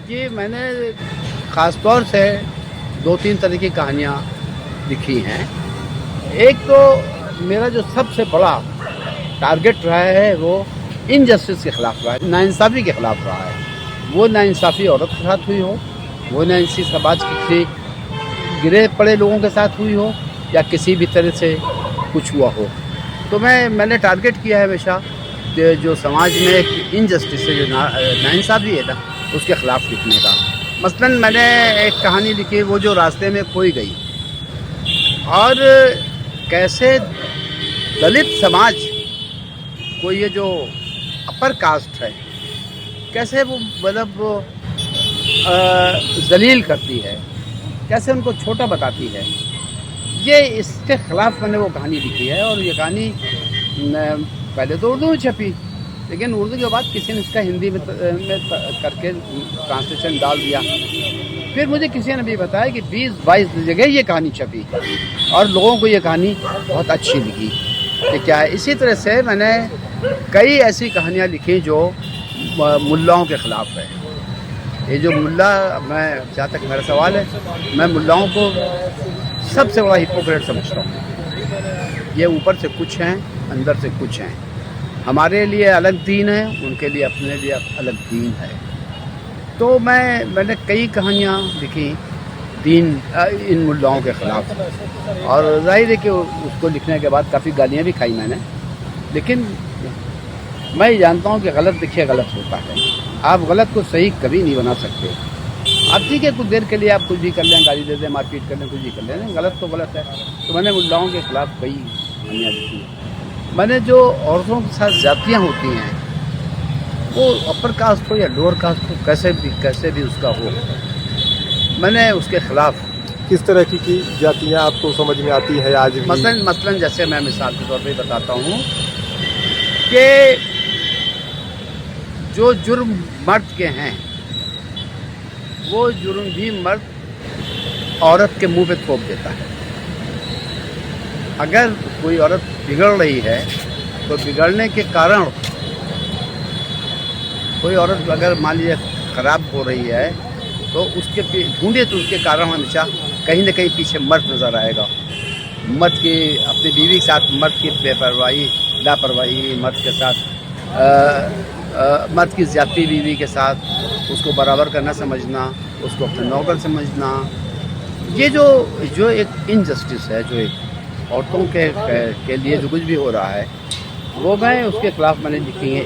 जी, मैंने ख़ास तौर से 2-3 तरह की कहानियाँ लिखी हैं। एक तो मेरा जो सबसे बड़ा टारगेट रहा है वो इनजस्टिस के खिलाफ रहा है, नाइंसाफ़ी के खिलाफ रहा है। वो नाइंसाफ़ी औरत के साथ हुई हो, वो नाइंसाफ़ी समाज के किसी गिरे पड़े लोगों के साथ हुई हो या किसी भी तरह से कुछ हुआ हो। तो मैंने टारगेट किया है हमेशा कि जो समाज में एक इनजस्टिस है, जो नाइंसाफ़ी है ना, उसके खिलाफ लिखने का। मसलन मैंने एक कहानी लिखी, वो जो रास्ते में खोई गई, और कैसे दलित समाज को ये जो अपर कास्ट है, कैसे वो मतलब ज़लील करती है, कैसे उनको छोटा बताती है। ये इसके ख़िलाफ़ मैंने वो कहानी लिखी है। और ये कहानी पहले तो उर्दू में छपी, लेकिन उर्दू के बाद किसी ने इसका हिंदी में करके ट्रांसलेशन डाल दिया। फिर मुझे किसी ने भी बताया कि 20-22 जगह ये कहानी छपी और लोगों को ये कहानी बहुत अच्छी लगी कि क्या है। इसी तरह से मैंने कई ऐसी कहानियाँ लिखी जो मुल्लाओं के ख़िलाफ़ है। ये जो मुल्ला, मैं जहाँ तक मेरा सवाल है, मैं मुल्लाओं को सबसे बड़ा हिपोक्रेट समझता हूँ। ये ऊपर से कुछ हैं, अंदर से कुछ हैं। हमारे लिए अलग दीन है, उनके लिए अपने लिए अलग दीन है। तो मैंने कई कहानियाँ लिखी दीन इन मुल्लाओं के ख़िलाफ़, और ज़ाहिर है कि उसको लिखने के बाद काफ़ी गालियाँ भी खाई मैंने। लेकिन मैं जानता हूँ कि गलत देखिए गलत होता है, आप गलत को सही कभी नहीं बना सकते। अब ठीक है, कुछ देर के लिए आप कुछ भी कर लें, गाली दे दें, मारपीट कर लें, कुछ भी कर लें, गलत तो गलत है। तो मैंने मुल्लाओं के ख़िलाफ़ कई कहानियाँ लिखी। मैंने जो औरतों के साथ ज़्यादतियाँ होती हैं, वो अपर कास्ट हो या लोअर कास्ट हो, कैसे भी उसका हो, मैंने उसके ख़िलाफ़। किस तरह की जातियाँ आपको समझ में आती है आज भी? मसलन जैसे मैं मिसाल के तौर पे बताता हूँ कि जो जुर्म मर्द के हैं, वो जुर्म भी मर्द औरत के मुंह पे थोप देता है। अगर कोई औरत बिगड़ रही है तो बिगड़ने के कारण, कोई औरत अगर मान लीजिए ख़राब हो रही है तो उसके ढूंढे तो उसके कारण हमेशा कहीं ना कहीं पीछे मर्द नज़र आएगा। मर्द की अपनी बीवी के साथ मर्द की बेपरवाही, लापरवाही, मर्द के साथ मर्द की ज़्यादती बीवी के साथ, उसको बराबर करना समझना, उसको अपना नौकर समझना, ये जो एक इनजस्टिस है, जो एक औरतों के लिए जो कुछ भी हो रहा है, वो मैं उसके ख़िलाफ़ मैंने लिखी है।